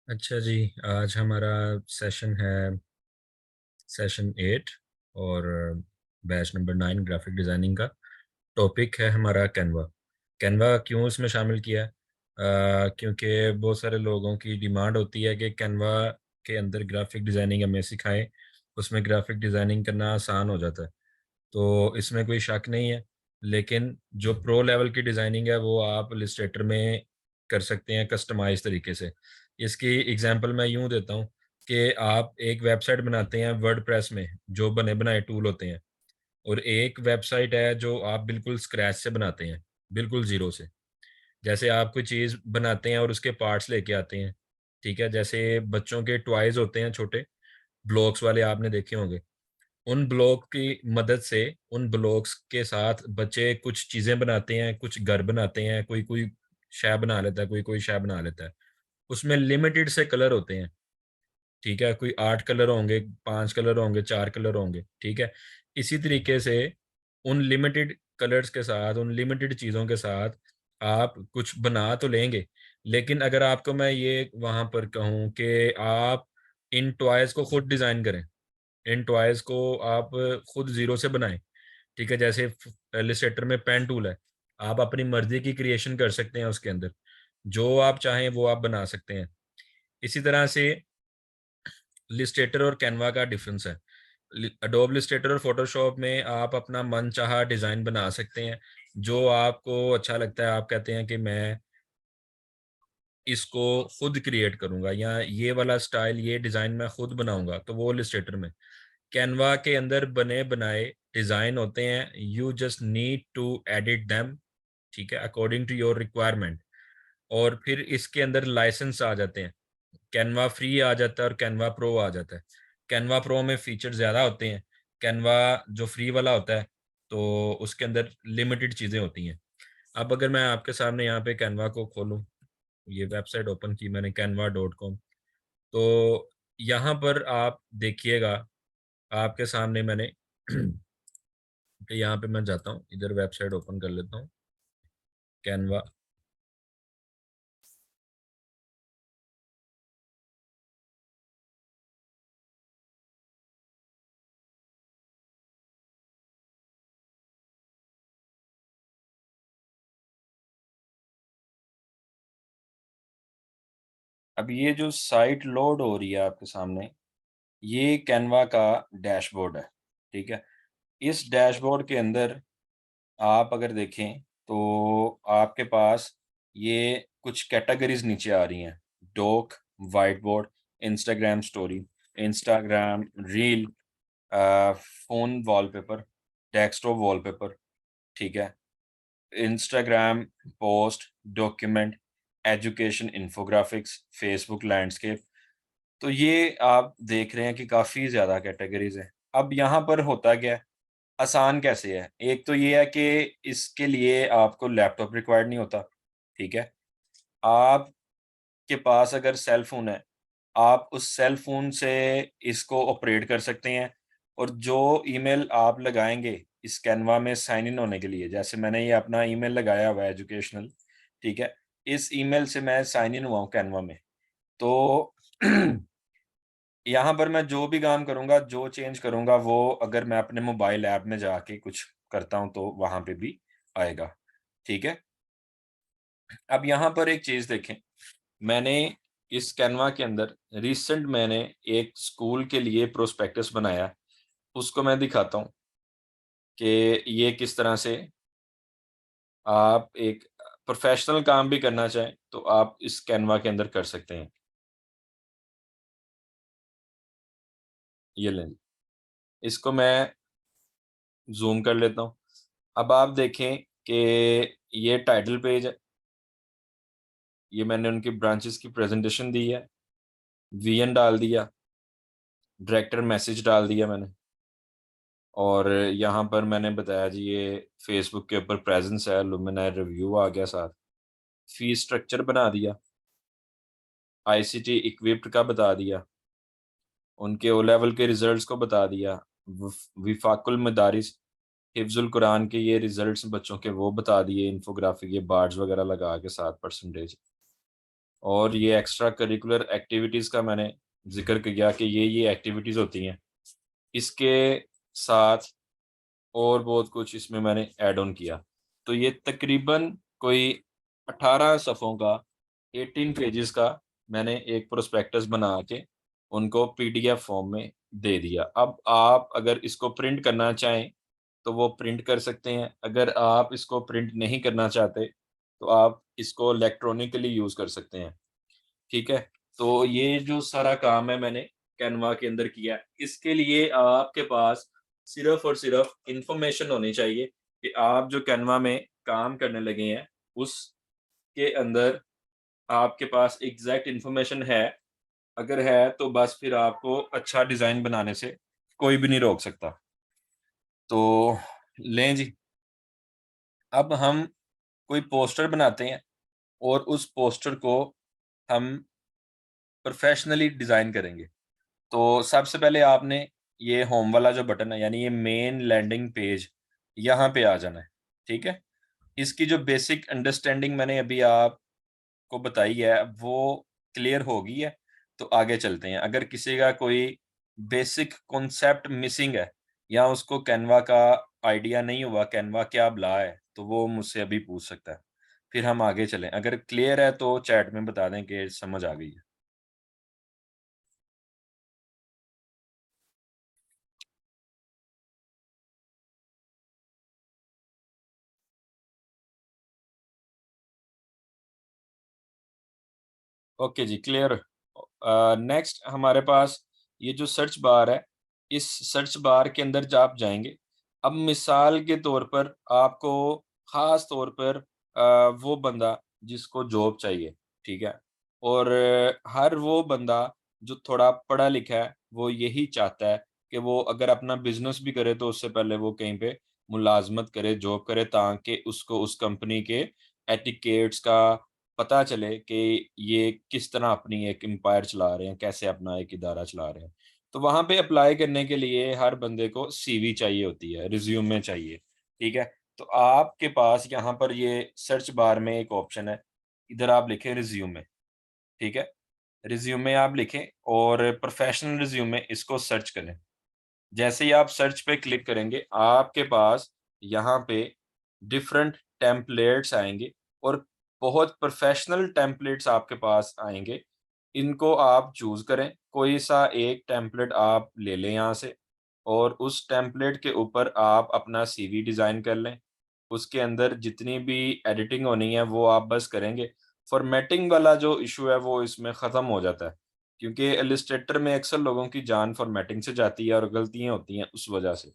अच्छा जी। आज हमारा सेशन है सेशन 8 और बैच नंबर 9 ग्राफिक डिज़ाइनिंग का। टॉपिक है हमारा कैनवा। कैनवा क्यों इसमें शामिल किया है? क्योंकि बहुत सारे लोगों की डिमांड होती है कि कैनवा के अंदर ग्राफिक डिज़ाइनिंग हमें सिखाएं, उसमें ग्राफिक डिज़ाइनिंग करना आसान हो जाता है। तो इसमें कोई शक नहीं है, लेकिन जो प्रो लेवल की डिज़ाइनिंग है वो आप इलस्ट्रेटर में कर सकते हैं कस्टमाइज तरीके से। इसकी एग्जांपल मैं यूं देता हूं कि आप एक वेबसाइट बनाते हैं वर्डप्रेस में, जो बने बनाए टूल होते हैं, और एक वेबसाइट है जो आप बिल्कुल स्क्रैच से बनाते हैं, बिल्कुल ज़ीरो से। जैसे आप कोई चीज़ बनाते हैं और उसके पार्ट्स लेके आते हैं, ठीक है? जैसे बच्चों के टॉयज़ होते हैं छोटे, ब्लॉक्स वाले आपने देखे होंगे। उन ब्लॉक की मदद से, उन ब्लॉक्स के साथ बच्चे कुछ चीज़ें बनाते हैं, कुछ घर बनाते हैं, कोई कोई शै बना लेता है, कोई कोई शै बना लेता है। उसमें लिमिटेड से कलर होते हैं, ठीक है? कोई 8 कलर होंगे, 5 कलर होंगे, 4 कलर होंगे, ठीक है? इसी तरीके से उन लिमिटेड कलर्स के साथ, उन लिमिटेड चीज़ों के साथ आप कुछ बना तो लेंगे, लेकिन अगर आपको मैं ये वहाँ पर कहूँ कि आप इन टॉयज़ को खुद डिज़ाइन करें, इन टॉयज़ को आप खुद ज़ीरो से बनाएँ, ठीक है? जैसे इलस्ट्रेटर में पेन टूल है, आप अपनी मर्ज़ी की क्रिएशन कर सकते हैं उसके अंदर। जो आप चाहें वो आप बना सकते हैं। इसी तरह से इलस्ट्रेटर और कैनवा का डिफरेंस है। एडोब इलस्ट्रेटर और फोटोशॉप में आप अपना मनचाहा डिज़ाइन बना सकते हैं। जो आपको अच्छा लगता है, आप कहते हैं कि मैं इसको खुद क्रिएट करूँगा, या ये वाला स्टाइल, ये डिज़ाइन मैं खुद बनाऊँगा, तो वो इलस्ट्रेटर में। कैनवा के अंदर बने बनाए डिज़ाइन होते हैं, you just need to edit them, ठीक है, अकॉर्डिंग टू योर रिक्वायरमेंट। और फिर इसके अंदर लाइसेंस आ जाते हैं। कैनवा फ्री आ जाता है और कैनवा प्रो आ जाता है। कैनवा प्रो में फीचर ज़्यादा होते हैं। कैनवा जो फ्री वाला होता है, तो उसके अंदर लिमिटेड चीज़ें होती हैं। अब अगर मैं आपके सामने यहाँ पे कैनवा को खोलूँ, ये वेबसाइट ओपन की मैंने canva.com, तो यहाँ पर आप देखिएगा, आपके सामने मैंने यहाँ पे मैं जाता हूँ, इधर वेबसाइट ओपन कर लेता हूँ, कैनवा। अब ये जो साइट लोड हो रही है आपके सामने, ये कैनवा का डैशबोर्ड है, ठीक है? इस डैशबोर्ड के अंदर आप अगर देखें, तो आपके पास ये कुछ कैटेगरीज़ नीचे आ रही हैं। Doc, white board, Instagram story, Instagram reel, phone wallpaper, desktop wallpaper, ठीक है? Instagram post, document, education infographics, Facebook landscape. तो ये आप देख रहे हैं कि काफ़ी ज़्यादा कैटेगरीज़ हैं। अब यहाँ पर होता क्या है, आसान कैसे है? एक तो ये है कि इसके लिए आपको लैपटॉप रिक्वायर्ड नहीं होता, ठीक है? आपके पास अगर सेल फ़ोन है, आप उस सेल फ़ोन से इसको ऑपरेट कर सकते हैं, और जो ईमेल आप लगाएँगे इस कैनवा में साइन इन होने के लिए, जैसे मैंने ये अपना ईमेल लगाया हुआ है एजुकेशनल, ठीक है? इस ईमेल से मैं साइन इन हुआ हूँ कैनवा में। तो यहाँ पर मैं जो भी काम करूँगा, जो चेंज करूँगा, वो अगर मैं अपने मोबाइल ऐप में जाके कुछ करता हूँ, तो वहाँ पे भी आएगा, ठीक है? अब यहाँ पर एक चीज़ देखें, मैंने इस कैनवा के अंदर रिसेंट मैंने एक स्कूल के लिए प्रोस्पेक्टस बनाया है, उसको मैं दिखाता हूँ कि ये किस तरह से आप एक प्रोफ़ेशनल काम भी करना चाहें, तो आप इस कैनवा के अंदर कर सकते हैं। ये लें, इसको मैं ज़ूम कर लेता हूँ। अब आप देखें कि ये टाइटल पेज है, ये मैंने उनकी ब्रांचेज़ की प्रेज़ेंटेशन दी है, वीएन डाल दिया, डायरेक्टर मैसेज डाल दिया मैंने, और यहाँ पर मैंने बताया जी ये फ़ेसबुक के ऊपर प्रेज़ेंस है, लुमिनार रिव्यू आ गया साथ, फ़ीस स्ट्रक्चर बना दिया, आईसीटी इक्विप्ड का बता दिया, उनके ओ लेवल के रिज़ल्ट्स को बता दिया, विफ़ाकुल मदारिस हिफ्ज़ुल कुरान के ये रिज़ल्ट्स बच्चों के वो बता दिए, इन्फोग्राफ़िक ये बार्ड्स वग़ैरह लगा के 7% और ये एक्स्ट्रा करिकुलर एक्टिविटीज़ का मैंने ज़िक्र किया कि ये एक्टिविटीज़ होती हैं। इसके साथ और बहुत कुछ इसमें मैंने ऐड ऑन किया। तो ये तकरीबन कोई 18 सफ़ों का 18 पेजेज़ का मैंने एक प्रोस्पेक्टस बना के उनको पीडीएफ फॉर्म में दे दिया। अब आप अगर इसको प्रिंट करना चाहें, तो वो प्रिंट कर सकते हैं। अगर आप इसको प्रिंट नहीं करना चाहते, तो आप इसको इलेक्ट्रॉनिकली यूज़ कर सकते हैं। ठीक है? तो ये जो सारा काम है मैंने कैनवा के अंदर किया है। इसके लिए आपके पास सिर्फ़ और सिर्फ़ इन्फॉर्मेशन होनी चाहिए कि आप जो कैनवा में काम करने लगे हैं, उसके अंदर आपके पास एग्ज़ैक्ट इन्फॉर्मेशन है। अगर है तो बस फिर आपको अच्छा डिज़ाइन बनाने से कोई भी नहीं रोक सकता। तो लें जी, अब हम कोई पोस्टर बनाते हैं और उस पोस्टर को हम प्रोफ़ेशनली डिज़ाइन करेंगे। तो सबसे पहले आपने ये होम वाला जो बटन है, यानी ये मेन लैंडिंग पेज, यहाँ पे आ जाना है, ठीक है? इसकी जो बेसिक अंडरस्टैंडिंग मैंने अभी आपको बताई है, वो क्लियर हो गई है, तो आगे चलते हैं। अगर किसी का कोई बेसिक कॉन्सेप्ट मिसिंग है या उसको कैनवा का आइडिया नहीं हुआ, कैनवा क्या बला है, तो वो मुझसे अभी पूछ सकता है। फिर हम आगे चलें। अगर क्लियर है तो चैट में बता दें कि समझ आ गई है। ओके जी, क्लियर। नेक्स्ट हमारे पास ये जो सर्च बार है, इस सर्च बार के अंदर जब आप जाएँगे, अब मिसाल के तौर पर आपको ख़ास तौर पर वो बंदा जिसको जॉब चाहिए, ठीक है? और हर वो बंदा जो थोड़ा पढ़ा लिखा है, वो यही चाहता है कि वो अगर अपना बिज़नेस भी करे तो उससे पहले वो कहीं पे मुलाज़मत करे, जॉब करे, ताकि उसको उस कंपनी के एटिकेट्स का पता चले कि ये किस तरह अपनी एक एम्पायर चला रहे हैं, कैसे अपना एक इदारा चला रहे हैं। तो वहाँ पे अप्लाई करने के लिए हर बंदे को सीवी चाहिए होती है, रिज़्यूमे चाहिए, ठीक है? तो आपके पास यहाँ पर ये सर्च बार में एक ऑप्शन है, इधर आप लिखें रिज़्यूमे, ठीक है? रिज़्यूमे आप लिखें और प्रोफ़ेशनल रिज़्यूमे इसको सर्च करें। जैसे ही आप सर्च पे क्लिक करेंगे, आपके पास यहाँ पे डिफरेंट टेम्पलेट्स आएँगे और बहुत प्रोफ़ेशनल टेम्पलेट्स आपके पास आएँगे। इनको आप चूज़ करें, कोई-सा एक टेम्पलेट आप ले लें यहाँ से और उस टेम्पलेट के ऊपर आप अपना सीवी डिज़ाइन कर लें। उसके अंदर जितनी भी एडिटिंग होनी है, वो आप बस करेंगे। फ़ॉर्मेटिंग वाला जो इश्यू है, वो इसमें ख़त्म हो जाता है। क्योंकि इलस्ट्रेटर में अक्सर लोगों की जान फ़ॉर्मेटिंग से जाती है और गलतियाँ होती हैं उस वजह से।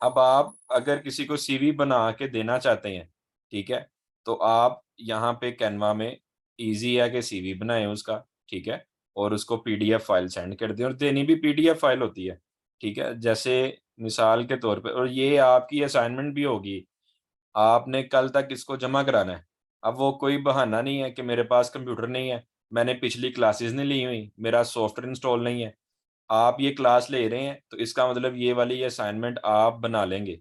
अब आप अगर किसी को सीवी बना के देना चाहते हैं, ठीक है? तो आप यहाँ पे कैनवा में ईज़ी है कि सीवी बनाएँ उसका, ठीक है? और उसको पीडीएफ फ़ाइल सेंड कर दें और देनी भी पीडीएफ फ़ाइल होती है, ठीक है? जैसे मिसाल के तौर पे, और ये आपकी असाइनमेंट भी होगी, आपने कल तक इसको जमा कराना है। अब वो कोई बहाना नहीं है कि मेरे पास कंप्यूटर नहीं है, मैंने पिछली क्लासेस नहीं ली हुई, मेरा सॉफ्टवेयर इंस्टॉल नहीं है। आप ये क्लास ले रहे हैं, तो इसका मतलब ये वाली असाइनमेंट आप बना लेंगे।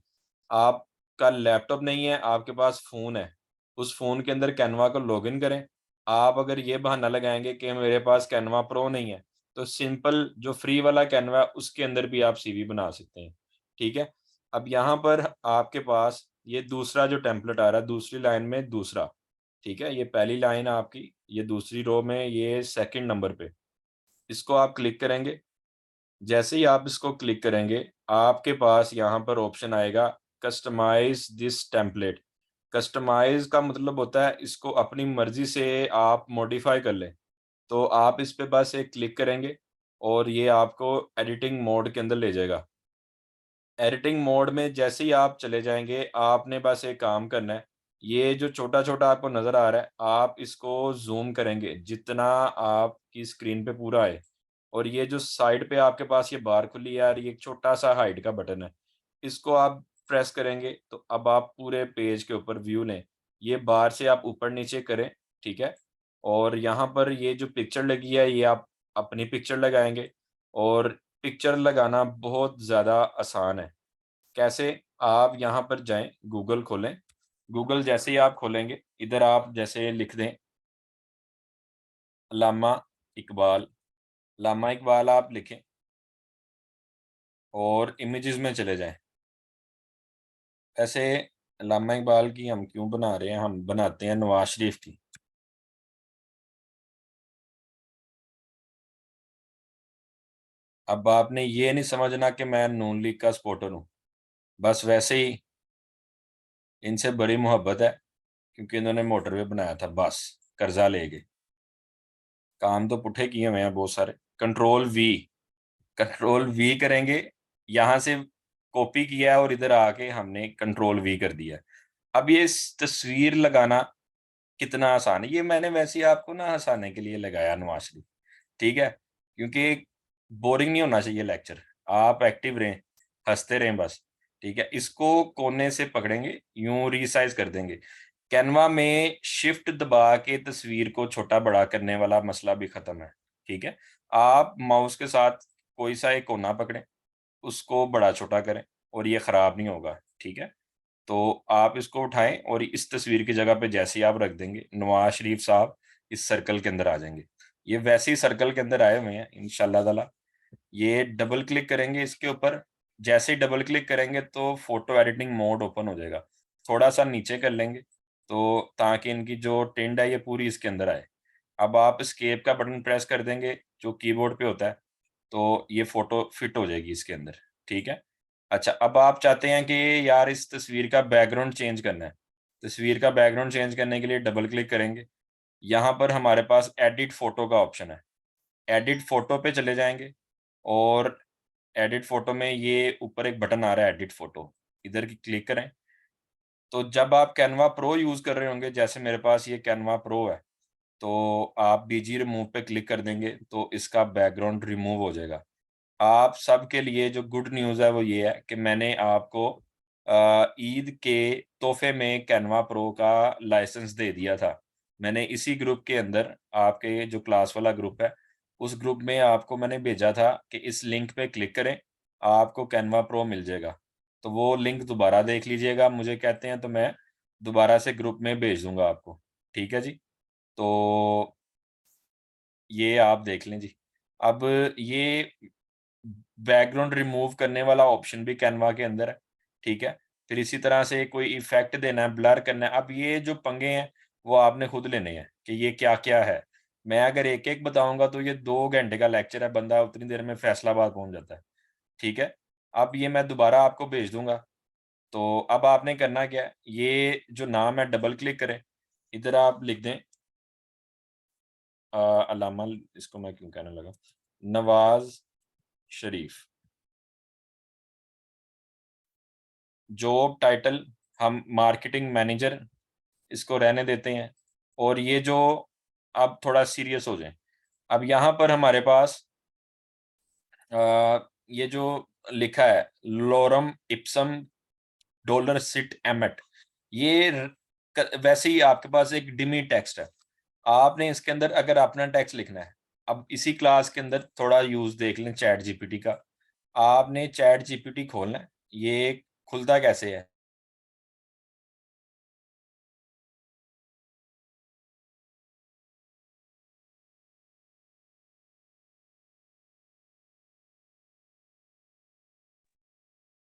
आपका लैपटॉप नहीं है, आपके पास फ़ोन है, उस फ़ोन के अंदर कैनवा को लॉगिन करें। आप अगर ये बहाना लगाएँगे कि मेरे पास कैनवा प्रो नहीं है, तो सिंपल जो फ्री वाला कैनवा है, उसके अंदर भी आप सीवी बना सकते हैं, ठीक है? अब यहाँ पर आपके पास ये दूसरा जो टेम्पलेट आ रहा है, दूसरी लाइन में दूसरा, ठीक है? ये पहली लाइन है आपकी, ये दूसरी रो में ये सेकंड नंबर पे, इसको आप क्लिक करेंगे। जैसे ही आप इसको क्लिक करेंगे, आपके पास यहाँ पर ऑप्शन आएगा कस्टमाइज़ दिस टेम्पलेट। कस्टमाइज़ का मतलब होता है इसको अपनी मर्ज़ी से आप मॉडिफ़ाई कर लें। तो आप इस पे बस एक क्लिक करेंगे और ये आपको एडिटिंग मोड के अंदर ले जाएगा। एडिटिंग मोड में जैसे ही आप चले जाएँगे, आपने बस एक काम करना है, ये जो छोटा-छोटा आपको नज़र आ रहा है, आप इसको ज़ूम करेंगे, जितना आपकी स्क्रीन पे पूरा आए। और ये जो साइड पे आपके पास ये बार खुली है और ये एक छोटा-सा हाइड का बटन है, इसको आप प्रेस करेंगे, तो अब आप पूरे पेज के ऊपर व्यू लें। ये बार से आप ऊपर-नीचे करें, ठीक है? और यहाँ पर ये जो पिक्चर लगी है, ये आप अपनी पिक्चर लगाएँगे और पिक्चर लगाना बहुत ज़्यादा आसान है। कैसे? आप यहाँ पर जाएँ, गूगल खोलें। गूगल जैसे ही आप खोलेंगे, इधर आप जैसे लिख दें अल्लामा इकबाल, अल्लामा इकबाल आप लिखें और इमेजेस में चले जाएँ। ऐसे अल्लामा इकबाल की हम क्यों बना रहे हैं, हम बनाते हैं नवाज़ शरीफ की। अब आपने ये नहीं समझना कि मैं नून लीग का सपोर्टर हूँ। बस वैसे ही इनसे बड़ी मोहब्बत है क्योंकि इन्होंने मोटरवे बनाया था बस, कर्ज़ा लेके। काम तो पुट्ठे किए हुए हैं बहुत सारे। कंट्रोल वी करेंगे, यहाँ से कॉपी किया है और इधर आके हमने कंट्रोल वी कर दिया है। अब ये तस्वीर लगाना कितना आसान है, ये मैंने वैसे ही आपको ना हँसाने के लिए लगाया नवाज़ शरीफ, ठीक है? क्योंकि बोरिंग नहीं होना चाहिए लेक्चर, आप एक्टिव रहें, हँसते रहें बस, ठीक है? इसको कोने से पकड़ेंगे, यूँ रिसाइज़ कर देंगे। कैनवा में शिफ्ट दबा के तस्वीर को छोटा-बड़ा करने वाला मसला भी खत्म है, ठीक है? आप माउस के साथ कोई-सा एक कोना पकड़ें, उसको बड़ा-छोटा करें और ये खराब नहीं होगा, ठीक है? तो आप इसको उठाएँ और इस तस्वीर की जगह पे जैसे ही आप रख देंगे, नवाज़ शरीफ साहब इस सर्कल के अंदर आ जाएँगे। ये वैसे ही सर्कल के अंदर आए हुए हैं इंशाअल्लाह ताला। ये डबल क्लिक करेंगे इसके ऊपर, जैसे ही डबल क्लिक करेंगे तो फ़ोटो एडिटिंग मोड ओपन हो जाएगा। थोड़ा-सा नीचे कर लेंगे, तो ताकि इनकी जो टिंड है ये पूरी इसके अंदर आए। अब आप एस्केप का बटन प्रेस कर देंगे, जो कीबोर्ड पे होता है, तो ये फ़ोटो फिट हो जाएगी इसके अंदर, ठीक है? अच्छा, अब आप चाहते हैं कि यार इस तस्वीर का बैकग्राउंड चेंज करना है। तस्वीर का बैकग्राउंड चेंज करने के लिए डबल क्लिक करेंगे। यहाँ पर हमारे पास एडिट फ़ोटो का ऑप्शन है। एडिट फ़ोटो पे चले जाएँगे और एडिट फ़ोटो में ये ऊपर एक बटन आ रहा है एडिट फ़ोटो, इधर क्लिक करें। तो जब आप कैनवा प्रो यूज़ कर रहे होंगे, जैसे मेरे पास ये कैनवा प्रो है, तो आप बीजी रिमूव पे क्लिक कर देंगे, तो इसका बैकग्राउंड रिमूव हो जाएगा। आप सबके लिए जो गुड न्यूज़ है वो ये है कि मैंने आपको ईद के तोहफ़े में कैनवा प्रो का लाइसेंस दे दिया था। मैंने इसी ग्रुप के अंदर आपके जो क्लास वाला ग्रुप है, उस ग्रुप में आपको मैंने भेजा था कि इस लिंक पे क्लिक करें, आपको कैनवा प्रो मिल जाएगा। तो वो लिंक दोबारा देख लीजिएगा, मुझे कहते हैं तो मैं दोबारा से ग्रुप में भेज दूँगा आपको। ठीक है जी? तो ये आप देख लें जी। अब ये बैकग्राउंड रिमूव करने वाला ऑप्शन भी कैनवा के अंदर है, ठीक है? फिर इसी तरह से कोई इफ़ेक्ट देना है, ब्लर करना है, अब ये जो पंगे हैं, वो आपने खुद लेने हैं कि ये क्या-क्या है। मैं अगर एक-एक बताऊँगा तो ये 2 घंटे का लेक्चर है, बंदा उतनी देर में फैसलाबाद पहुँच जाता है, ठीक है? अब ये मैं दोबारा आपको भेज दूँगा, तो अब आपने करना क्या है, ये जो नाम है डबल क्लिक करें, इधर आप लिख दें अल्लामा इसको मैं क्यों कहने लगा, नवाज़ शरीफ। जॉब टाइटल हम मार्केटिंग मैनेजर इसको रहने देते हैं और ये जो अब थोड़ा सीरियस हो जाएँ। अब यहाँ पर हमारे पास ये जो लिखा है lorem ipsum dolor sit amet, ये वैसे ही आपके पास एक डिमी टेक्स्ट है। आपने इसके अंदर अगर अपना टेक्स्ट लिखना है, अब इसी क्लास के अंदर थोड़ा यूज़ देख लें चैट जीपीटी का। आपने चैट जीपीटी खोलना है, ये खुलता कैसे है?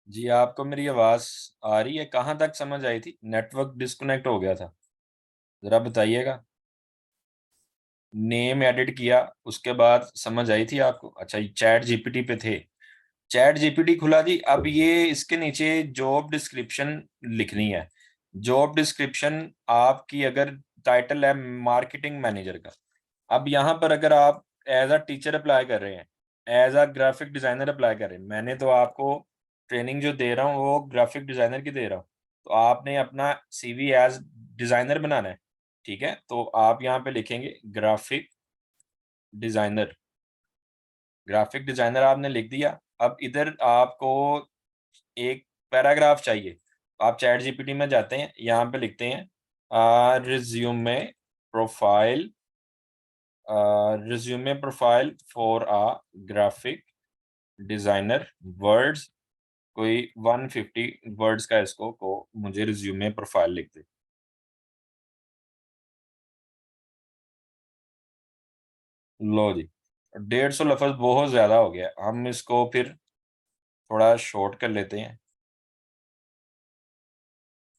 जी, आपको मेरी आवाज़ आ रही है? कहाँ तक समझ आई थी? नेटवर्क डिस्कनेक्ट हो गया था। ज़रा बताइएगा। नेम एडिट किया, उसके बाद समझ आई थी आपको? अच्छा, ये चैट जीपीटी पे थे। चैट जीपीटी खुला जी, अब ये इसके नीचे जॉब डिस्क्रिप्शन लिखनी है। जॉब डिस्क्रिप्शन आपकी अगर टाइटल है मार्केटिंग मैनेजर का, अब यहाँ पर अगर आप एज़ अ टीचर अप्लाई कर रहे हैं, as a graphic designer apply कर रहे हैं, मैंने तो आपको ट्रेनिंग जो दे रहा हूँ, वो ग्राफिक डिज़ाइनर की दे रहा हूँ। तो आपने अपना सीवी एज़ डिज़ाइनर बनाना है, ठीक है? तो आप यहाँ पे लिखेंगे ग्राफिक डिज़ाइनर आपने लिख दिया। अब इधर आपको एक पैराग्राफ चाहिए। आप चैट जीपीटी में जाते हैं, यहाँ पे लिखते हैं resume profile resume profile for graphic designer words कोई 150 वर्ड्स का इसको को मुझे रिज़्यूमे प्रोफाइल लिख दें। लो जी, 150 लफ्ज बहुत ज्यादा हो गया, हम इसको फिर थोड़ा शॉर्ट कर लेते हैं।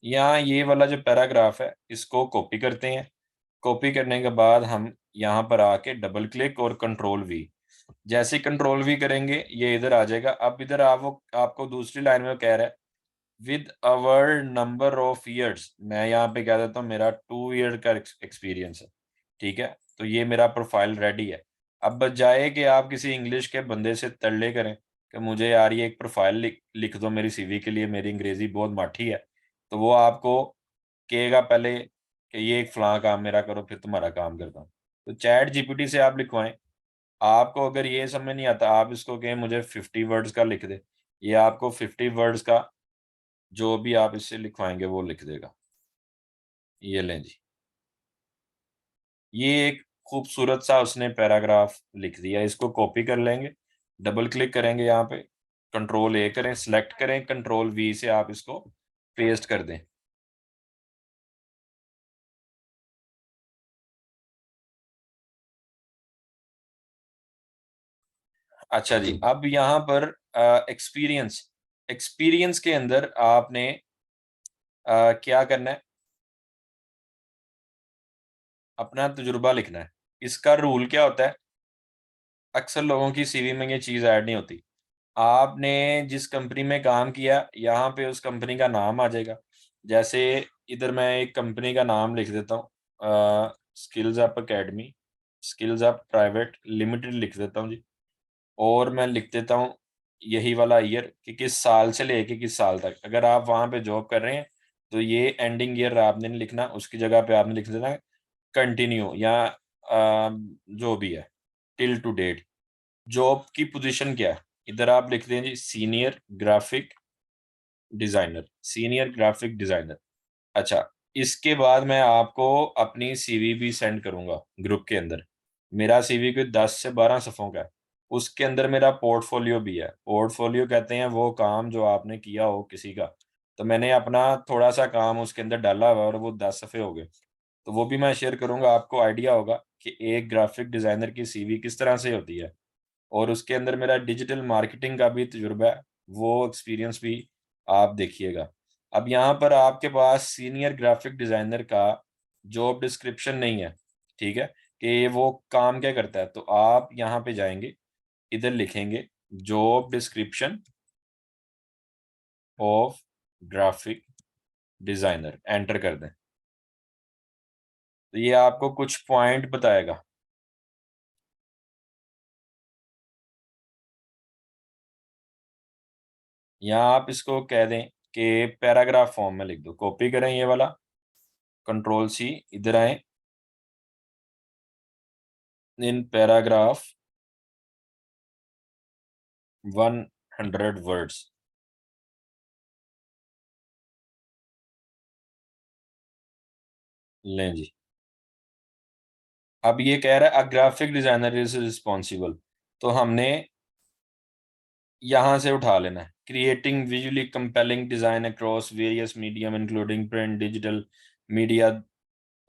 यहाँ ये वाला जो पैराग्राफ है इसको कॉपी करते हैं। कॉपी करने के बाद हम यहाँ पर आके डबल क्लिक और कंट्रोल वी, जैसे कंट्रोल वी करेंगे ये इधर आ जाएगा। अब इधर आप वो आपको दूसरी लाइन में कह रहा है with our number of years, मैं यहाँ पे कह देता हूँ मेरा 2 ईयर का एक्सपीरियंस है। ठीक है, तो ये मेरा प्रोफाइल रेडी है। अब बजाय कि आप किसी इंग्लिश के बंदे से तरले करें कि मुझे यार ये एक प्रोफाइल लिख दो मेरी सीवी के लिए, मेरी अंग्रेजी बहुत माठी है, तो वो आपको कहेगा पहले कि ये एक फलां काम मेरा करो फिर तुम्हारा काम करता हूँ। तो चैट जीपीटी से आप लिखवाएं। आपको अगर ये समझ नहीं आता, आप इसको कहें मुझे 50 वर्ड्स का लिख दे, ये आपको 50 वर्ड्स का जो भी आप इससे लिखवाएँगे वो लिख देगा। ये लें जी। ये एक खूबसूरत सा उसने पैराग्राफ लिख दिया, इसको कॉपी कर लेंगे, डबल क्लिक करेंगे यहाँ पे, कंट्रोल ए करें, सेलेक्ट करें, कंट्रोल वी से आप इसको पेस्ट कर दें। अच्छा जी, अब यहाँ पर एक्सपीरियंस, एक्सपीरियंस के अंदर आपने क्या करना है, अपना तजुर्बा लिखना है। इसका रूल क्या होता है, अक्सर लोगों की सीवी में ये चीज़ ऐड नहीं होती। आपने जिस कंपनी में काम किया, यहाँ पे उस कंपनी का नाम आ जाएगा। जैसे इधर मैं एक कंपनी का नाम लिख देता हूँ, skills up academy, skills up private limited लिख देता हूँ जी। और मैं लिख देता हूँ यही वाला ईयर कि किस साल से लेके किस साल तक। अगर आप वहाँ पे जॉब कर रहे हैं, तो ये एंडिंग ईयर आपने नहीं लिखना, उसकी जगह पे आपने लिख देना है कंटिन्यू या जो भी है, टिल टू डेट। जॉब की पोजीशन क्या है? इधर आप लिख दें जी senior graphic designer, senior graphic designer. अच्छा, इसके बाद मैं आपको अपनी सीवी भी सेंड करूँगा ग्रुप के अंदर। मेरा सीवी कोई 10 से 12 सफ़ों का है। उसके अंदर मेरा पोर्टफोलियो भी है। पोर्टफोलियो कहते हैं वो काम जो आपने किया हो किसी का। तो मैंने अपना थोड़ा-सा काम उसके अंदर डाला हुआ है और वो 10 सफ़े हो गए। तो वो भी मैं शेयर करूँगा, आपको आइडिया होगा कि एक ग्राफिक डिज़ाइनर की सीवी किस तरह से होती है। और उसके अंदर मेरा डिजिटल मार्केटिंग का भी तजुर्बा है, वो एक्सपीरियंस भी आप देखिएगा। अब यहाँ पर आपके पास सीनियर ग्राफिक डिज़ाइनर का जॉब डिस्क्रिप्शन नहीं है, ठीक है? कि वो काम क्या करता है, तो आप यहाँ पे जाएँगे, इधर लिखेंगे job description of graphic designer, enter कर दें। तो ये आपको कुछ पॉइंट बताएगा। यहाँ आप इसको कह दें कि पैराग्राफ फॉर्म में लिख दो, कॉपी करें ये वाला, कंट्रोल सी, इधर आएँ, इन पैराग्राफ 100 वर्ड्स। लें जी। अब ये कह रहा है a graphic designer is responsible, तो हमने यहाँ से उठा लेना है। Creating visually compelling design across various medium including print, digital media.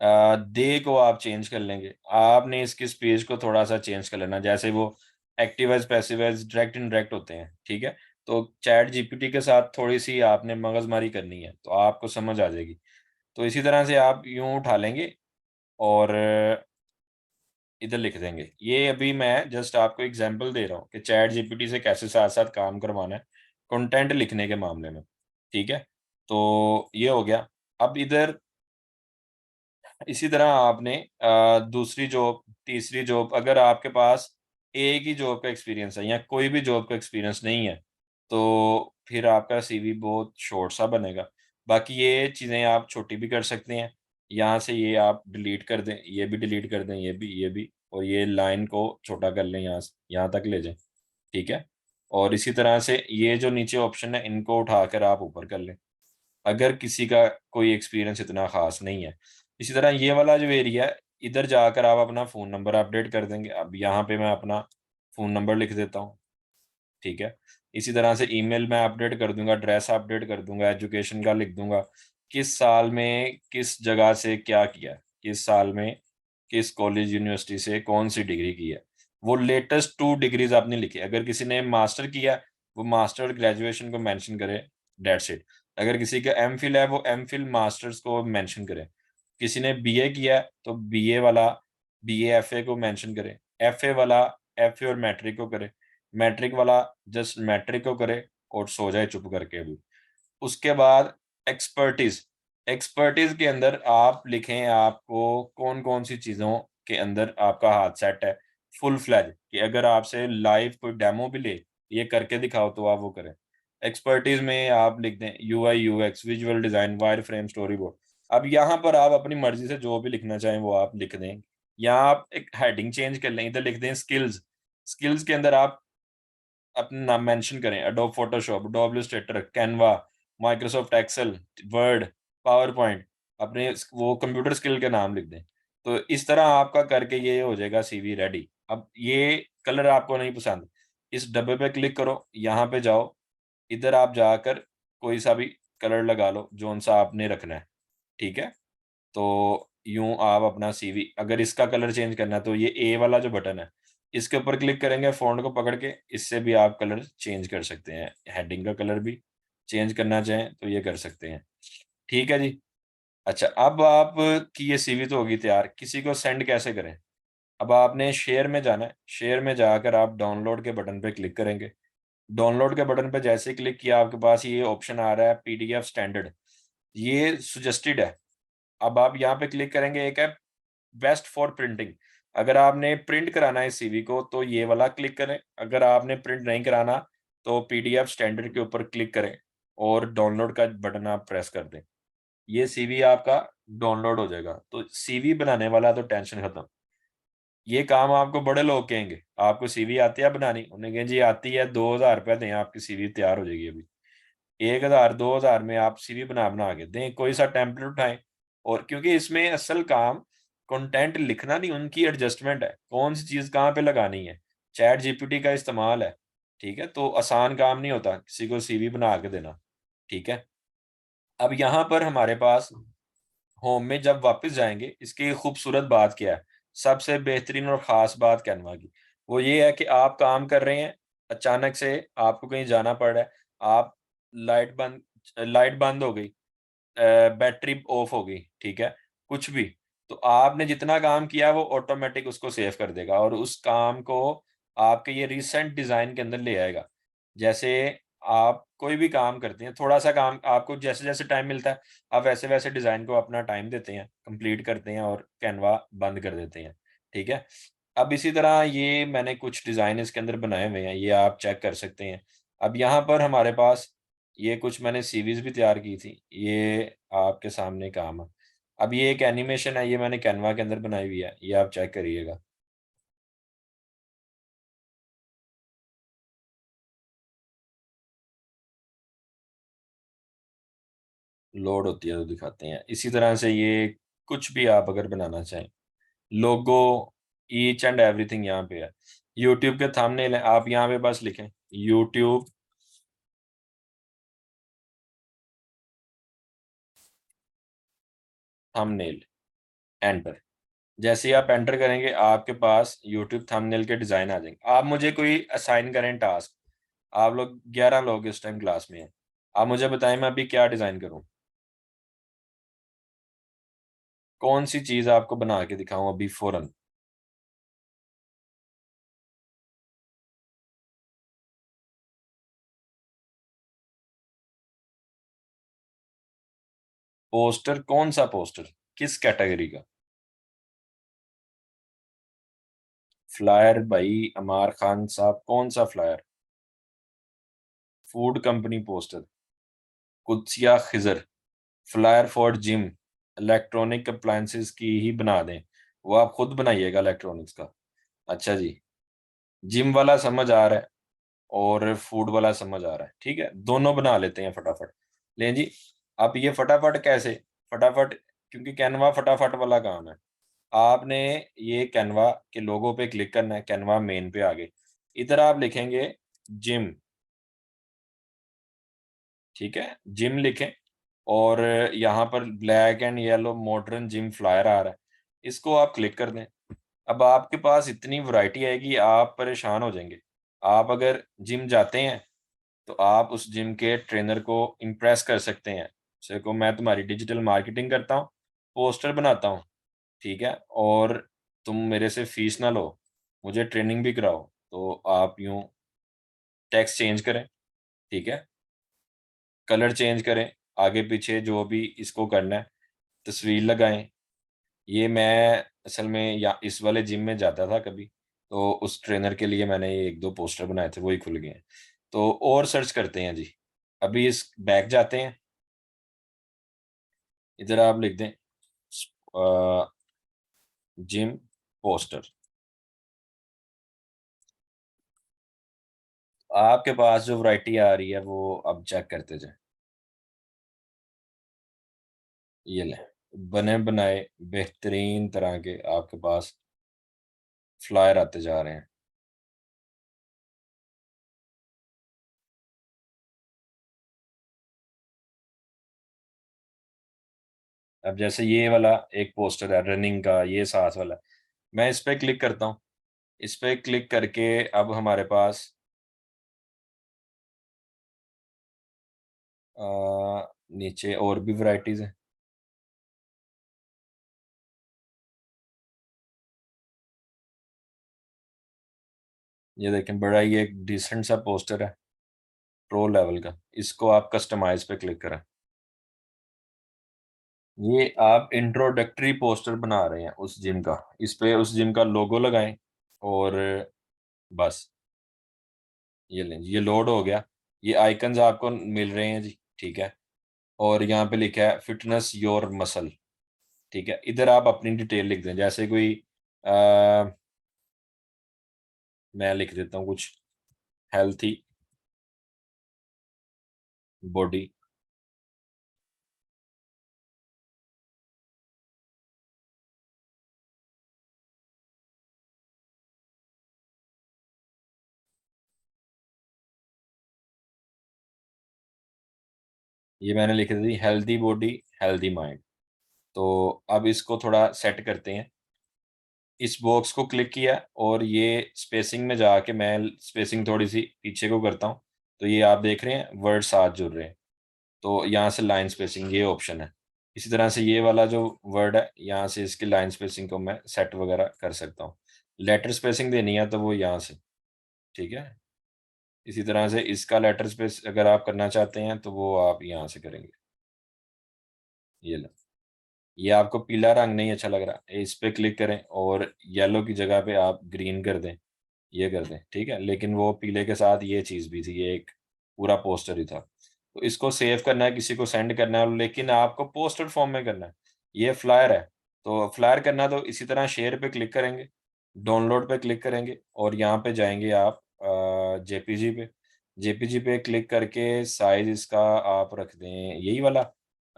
दे को आप चेंज कर लेंगे। आपने इसके स्पेस को थोड़ा-सा चेंज कर लेना, जैसे वो active as, passive as, direct, indirect होते हैं, ठीक है? तो चैट जीपीटी के साथ थोड़ी-सी आपने मगजमारी करनी है, तो आपको समझ आ जाएगी। तो इसी तरह से आप यूँ उठा लेंगे और इधर लिख देंगे। ये अभी मैं जस्ट आपको एग्ज़ाम्पल दे रहा हूँ कि चैट जीपीटी से कैसे साथ-साथ काम करवाना है, कंटेंट लिखने के मामले में, ठीक है? तो ये हो गया। अब इधर इसी तरह आपने दूसरी जॉब, तीसरी जॉब, अगर आपके पास एक ही जॉब का एक्सपीरियंस है या कोई भी जॉब का एक्सपीरियंस नहीं है, तो फिर आपका सीवी बहुत शॉर्ट सा बनेगा। बाकी ये चीज़ें आप छोटी भी कर सकते हैं। यहाँ से ये आप डिलीट कर दें, ये भी डिलीट कर दें, ये भी और ये लाइन को छोटा कर लें, यहाँ तक ले जाएँ, ठीक है? और इसी तरह से ये जो नीचे ऑप्शन है, इनको उठाकर आप ऊपर कर लें। अगर किसी का कोई एक्सपीरियंस इतना ख़ास नहीं है। इसी तरह ये वाला जो एरिया है, इधर जाकर आप अपना फ़ोन नंबर अपडेट कर देंगे। अब यहाँ पे मैं अपना फ़ोन नंबर लिख देता हूँ, ठीक है? इसी तरह से ईमेल मैं अपडेट कर दूँगा, एड्रेस अपडेट कर दूँगा, एजुकेशन का लिख दूँगा, किस साल में किस जगह से क्या किया है, किस साल में किस कॉलेज यूनिवर्सिटी से कौन सी डिग्री की है, वो लेटेस्ट 2 डिग्रीज आपने लिखी। अगर किसी ने मास्टर किया वो मास्टर और ग्रेजुएशन को मेंशन करे, डेट्स इट। अगर किसी का एम फिल है वो एम फिल मास्टर्स को मेंशन करे। किसी ने बीए किया है तो बीए वाला बीए एफए को मेंशन करे, एफए वाला एफए और मैट्रिक को करे, मैट्रिक वाला जस्ट मैट्रिक को करे और सो जाए चुप करके अभी। उसके बाद एक्सपर्टीज, एक्सपर्टीज के अंदर आप लिखें आपको कौन कौन सी चीजों के अंदर आपका हाथ सेट है, फुल फ्लैज, कि अगर आपसे लाइव कोई डेमो भी ले ये करके दिखाओ तो आप वो करें। एक्सपर्टीज में आप लिख दें UI UX, visual design, wire frame, story board. अब यहाँ पर आप अपनी मर्जी से जो भी लिखना चाहें वो आप लिख दें, या आप एक हेडिंग चेंज कर लें, इधर लिख दें स्किल्स। स्किल्स के अंदर आप अपना नाम मेंशन करें, Adobe Photoshop, Adobe Illustrator, Canva, Microsoft Excel, Word, PowerPoint, अपने वो कंप्यूटर स्किल के नाम लिख दें। तो इस तरह आपका करके ये हो जाएगा सीवी रेडी। अब ये कलर आपको नहीं पसंद, इस डब्बे पे क्लिक करो, यहाँ पे जाओ, इधर आप जाकर कोई सा भी कलर लगा लो जोन सा आपने रखना है, ठीक है। तो यूं आप अपना सीवी, अगर इसका कलर चेंज करना है तो ये ए वाला जो बटन है इसके ऊपर क्लिक करेंगे, फ़ॉन्ट को पकड़ के इससे भी आप कलर चेंज कर सकते हैं। हेडिंग का कलर भी चेंज करना चाहें तो ये कर सकते हैं। ठीक है जी। अच्छा, अब आप की ये सीवी तो होगी तैयार, किसी को सेंड कैसे करें? अब आपने शेयर में जाना है, शेयर में जाकर आप डाउनलोड के बटन पे क्लिक करेंगे। डाउनलोड के बटन पे जैसे ही क्लिक किया आपके पास ये ऑप्शन आ रहा है पीडीएफ स्टैंडर्ड, ये सजेस्टेड है। अब आप यहाँ पे क्लिक करेंगे, एक है बेस्ट फॉर प्रिंटिंग। अगर आपने प्रिंट कराना है सीवी को तो ये वाला क्लिक करें, अगर आपने प्रिंट नहीं कराना तो पीडीएफ स्टैंडर्ड के ऊपर क्लिक करें और डाउनलोड का बटन आप प्रेस कर दें। ये सीवी आपका डाउनलोड हो जाएगा। तो सीवी बनाने वाला तो टेंशन खत्म। ये काम आपको बड़े लोग कहेंगे, आपको सीवी आती है बनानी? उन्हें कहें जी आती है, 2000 रुपये दें आपकी सीवी तैयार हो जाएगी अभी। 1000 2000 में आप सीवी बना बना के दें, कोई सा टेम्पलेट उठाएं। और क्योंकि इसमें असल काम कंटेंट लिखना नहीं, उनकी एडजस्टमेंट है, कौन सी चीज कहाँ पे लगानी है। चैट जीपीटी का इस्तेमाल है, ठीक है। तो आसान काम नहीं होता किसी को सीवी बना के देना, ठीक है। अब यहाँ पर हमारे पास होम में जब वापस जाएंगे, इसकी खूबसूरत बात क्या है, सबसे बेहतरीन और ख़ास बात कैनवा की, वो ये है कि आप काम कर रहे हैं, अचानक से आपको कहीं जाना पड़ रहा है, आप लाइट बंद हो गई, बैटरी ऑफ हो गई, ठीक है, कुछ भी, तो आपने जितना काम किया वो ऑटोमेटिक उसको सेव कर देगा और उस काम को आपके ये रिसेंट डिज़ाइन के अंदर ले आएगा। जैसे आप कोई भी काम करते हैं, थोड़ा-सा काम आपको जैसे-जैसे टाइम मिलता है, आप वैसे-वैसे डिज़ाइन को अपना टाइम देते हैं, कंप्लीट करते हैं और कैनवा बंद कर देते हैं, ठीक है। अब इसी तरह ये मैंने कुछ डिज़ाइन इसके अंदर बनाए हुए हैं, ये आप चेक कर सकते हैं। अब यहाँ पर हमारे पास ये कुछ मैंने सीरीज़ भी तैयार की थी, ये आपके सामने काम है। अब ये एक एनिमेशन है, ये मैंने कैनवा के अंदर बनाई हुई है, ये आप चेक करिएगा। लोड होती है तो दिखाते हैं। इसी तरह से ये कुछ भी आप अगर बनाना चाहें, लोगो, ईच एंड एवरीथिंग यहाँ पे है। यूट्यूब के थंबनेल है, आप यहाँ पे बस लिखें यूट्यूब थंबनेल, एंटर। जैसे ही आप एंटर करेंगे आपके पास यूट्यूब थंबनेल के डिज़ाइन आ जाएंगे। आप मुझे कोई असाइन करें टास्क, आप लोग 11 लोग इस टाइम क्लास में हैं, आप मुझे बताएं मैं अभी क्या डिज़ाइन करूं, कौन सी चीज़ आपको बना के दिखाऊं अभी फौरन। पोस्टर? कौन सा पोस्टर, किस कैटेगरी का? फ्लायर भाई अमार खान साहब, कौन सा flyer? Food company poster, Qudsia Khizar, flyer for gym, electronic appliances की ही बना दें, वो आप खुद बनाइएगा इलेक्ट्रॉनिक्स का। अच्छा जी, जिम वाला समझ आ रहा है और फूड वाला समझ आ रहा है, ठीक है, दोनों बना लेते हैं फटाफट। लें जी। अब ये फटाफट कैसे? फटाफट, क्योंकि कैनवा फटाफट वाला काम है। आपने ये कैनवा के लोगो पे क्लिक करना है, कैनवा मेन पे आगे, इधर आप लिखेंगे जिम, ठीक है, जिम लिखें और यहाँ पर black and yellow modern gym flyer आ रहा है, इसको आप क्लिक कर दें। अब आपके पास इतनी वैरायटी आएगी, आप परेशान हो जाएंगे। आप अगर जिम जाते हैं तो आप उस जिम के ट्रेनर को इम्प्रेस कर सकते हैं। जैसे को मैं तुम्हारी डिजिटल मार्केटिंग करता हूँ, पोस्टर बनाता हूँ, ठीक है? और तुम मेरे से फीस ना लो, मुझे ट्रेनिंग भी कराओ। तो आप यूँ टेक्स्ट चेंज करें, ठीक है? कलर चेंज करें, आगे-पीछे जो भी इसको करना है, तस्वीर लगाएँ। ये मैं असल में या इस वाले जिम में जाता था कभी, तो उस ट्रेनर के लिए मैंने ये 1-2 पोस्टर बनाए थे, वही खुल गए हैं। तो और सर्च करते हैं जी। अभी इस बैक जाते हैं, इधर आप लिख दें अ, जिम पोस्टर। आपके पास जो वैरायटी आ रही है वो अब चेक करते जाएँ। ये लें, बने-बनाए बेहतरीन तरह के आपके पास फ्लायर आते जा रहे हैं। अब जैसे ये वाला एक पोस्टर है रनिंग का, ये साथ वाला, मैं इस पे क्लिक करता हूँ। इस पे क्लिक करके अब हमारे पास नीचे और भी वैराइटीज़ हैं। ये देखें, बड़ा ही एक डिसेंट सा पोस्टर है, प्रो लेवल का। इसको आप कस्टमाइज़ पे क्लिक करें। ये आप इंट्रोडक्टरी पोस्टर बना रहे हैं उस जिम का। इस पे उस जिम का लोगो लगाएँ और बस ये लें, ये लोड हो गया। ये आइकन्स आपको मिल रहे हैं जी, ठीक है? और यहाँ पे लिखा है फिटनेस योर मसल, ठीक है? इधर आप अपनी डिटेल लिख दें, जैसे कोई अ, मैं लिख देता हूँ कुछ हेल्थी बॉडी। ये मैंने लिख दी हेल्दी बॉडी, हेल्दी माइंड। तो अब इसको थोड़ा सेट करते हैं। इस बॉक्स को क्लिक किया और ये स्पेसिंग में जाके मैं स्पेसिंग थोड़ी-सी पीछे को करता हूँ, तो ये आप देख रहे हैं वर्ड साथ जुड़ रहे हैं। तो यहाँ से लाइन स्पेसिंग ये ऑप्शन है। इसी तरह से ये वाला जो वर्ड है, यहाँ से इसकी लाइन स्पेसिंग को मैं सेट वगैरह कर सकता हूँ। लेटर स्पेसिंग देनी है तो वो यहाँ से, ठीक है? इसी तरह से इसका लेटर स्पेस अगर आप करना चाहते हैं तो वो आप यहाँ से करेंगे। ये लो। ये आपको पीला रंग नहीं अच्छा लग रहा, इस पे क्लिक करें और येलो की जगह पे आप ग्रीन कर दें, ये कर दें, ठीक है? लेकिन वो पीले के साथ ये चीज़ भी थी, ये एक पूरा पोस्टर ही था। तो इसको सेव करना है, किसी को सेंड करना है, लेकिन आपको पोस्टर फॉर्म में करना है। ये फ्लायर है, तो फ्लायर करना है तो इसी तरह शेयर पे क्लिक करेंगे, डाउनलोड पे क्लिक करेंगे और यहाँ पे जाएँगे आप जेपीजी पे। जेपीजी पे क्लिक करके साइज़ इसका आप रख दें यही वाला,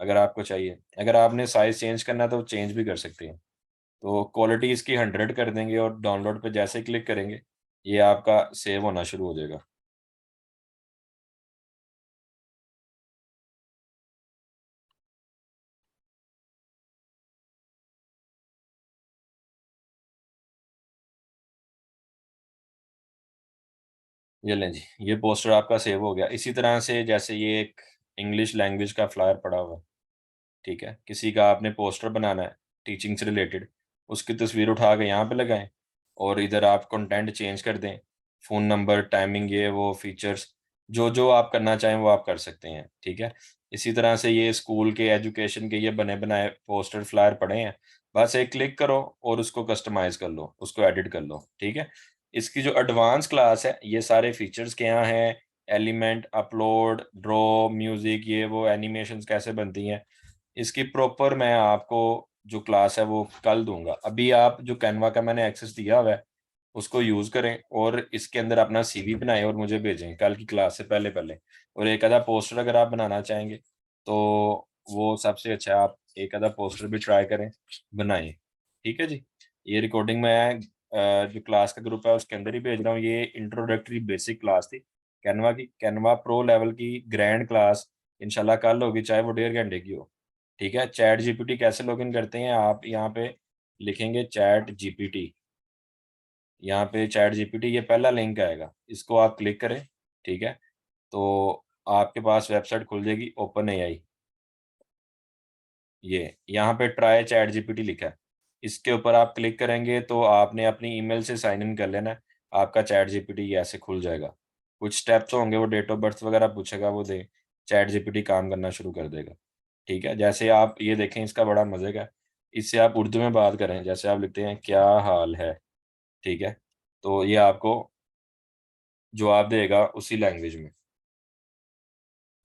अगर आपको चाहिए। अगर आपने साइज़ चेंज करना है तो चेंज भी कर सकते हैं। तो क्वालिटी इसकी 100 कर देंगे और डाउनलोड पे जैसे ही क्लिक करेंगे, ये आपका सेव होना शुरू हो जाएगा। ये लें जी, ये पोस्टर आपका सेव हो गया। इसी तरह से जैसे ये एक इंग्लिश लैंग्वेज का फ्लायर पड़ा हुआ है, ठीक है? किसी का आपने पोस्टर बनाना है टीचिंग से रिलेटेड, उसकी तस्वीर उठा के यहाँ पे लगाएँ और इधर आप कंटेंट चेंज कर दें। फ़ोन नंबर, टाइमिंग, ये वो फीचर्स जो-जो आप करना चाहें वो आप कर सकते हैं, ठीक है? इसी तरह से ये स्कूल के एजुकेशन के ये बने-बनाए पोस्टर फ्लायर पड़े हैं। बस एक क्लिक करो और उसको कस्टमाइज़ कर लो, उसको एडिट कर लो, ठीक है? इसकी जो एडवांस क्लास है, ये सारे फीचर्स क्या हैं, एलिमेंट, अपलोड, ड्रॉ, म्यूज़िक, ये वो एनिमेशंस कैसे बनती हैं, इसकी प्रॉपर मैं आपको जो क्लास है वो कल दूँगा। अभी आप जो कैनवा का मैंने एक्सेस दिया हुआ है, उसको यूज़ करें और इसके अंदर अपना सीवी बनाएँ और मुझे भेजें कल की क्लास से पहले-पहले। और एक आधा पोस्टर अगर आप बनाना चाहेंगे, तो वो सबसे अच्छा है आप एक आधा पोस्टर भी ट्राई करें, बनाएँ। ठीक है जी? ये रिकॉर्डिंग मैं जो क्लास का ग्रुप है उसके अंदर ही भेज रहा हूँ। ये इंट्रोडक्टरी बेसिक क्लास थी कैनवा की। कैनवा प्रो लेवल की ग्रैंड क्लास इंशाल्लाह कल होगी, चाहे वो 1.5 घंटे की हो। ठीक है? चैट जीपीटी कैसे लॉगिन करते हैं, आप यहाँ पे लिखेंगे चैट जीपीटी। यहाँ पे चैट जीपीटी ये पहला लिंक आएगा, इसको आप क्लिक करें। ठीक है, तो आपके पास वेबसाइट खुल जाएगी ओपन एआई। ये यहाँ पे ट्राई चैट जीपीटी लिखा है, इसके ऊपर आप क्लिक करेंगे तो आपने अपनी ईमेल से साइन इन कर लेना है। आपका चैट जीपीटी ऐसे खुल जाएगा। कुछ स्टेप्स होंगे, वो डेट ऑफ बर्थ वगैरह पूछेगा, वो दे चैट जीपीटी काम करना शुरू कर देगा। ठीक है, जैसे आप ये देखें, इसका बड़ा मजे का है। इससे आप उर्दू में बात करें, जैसे आप लिखते हैं क्या हाल है, ठीक है, तो ये आपको जवाब देगा उसी लैंग्वेज में,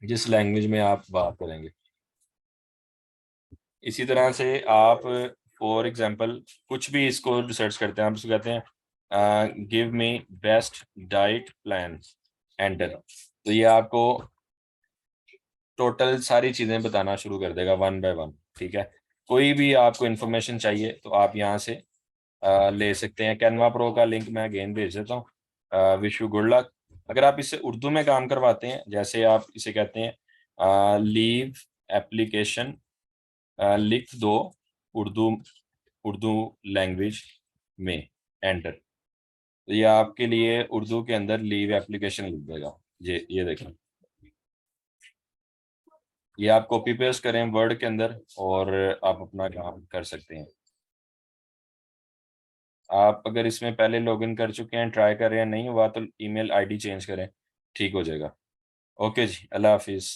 जिस लैंग्वेज में आप बात करेंगे। इसी तरह से आप फॉर एग्जांपल कुछ भी इसको रिसर्च करते हैं, आप इसको कहते हैं give me best diet plan, enter, तो ये आपको टोटल सारी चीज़ें बताना शुरू कर देगा वन बाय वन। ठीक है, कोई भी आपको इन्फॉर्मेशन चाहिए तो आप यहाँ से ले सकते हैं। कैनवा प्रो का लिंक मैं अगेन भेज देता हूँ। Wish you good luck. अगर आप इसे उर्दू में काम करवाते हैं, जैसे आप इसे कहते हैं लीव एप्लीकेशन लिख दो उर्दू उर्दू लैंग्वेज में, एंटर, तो ये आपके लिए उर्दू के अंदर लीव एप्लीकेशन लिख देगा। ये देखें, ये आप कॉपी पेस्ट करें वर्ड के अंदर और आप अपना काम कर सकते हैं। आप अगर इसमें पहले लॉगिन कर चुके हैं, ट्राई कर रहे हैं, नहीं हुआ तो ईमेल आईडी चेंज करें, ठीक हो जाएगा। ओके जी, अल्लाह हाफिज़।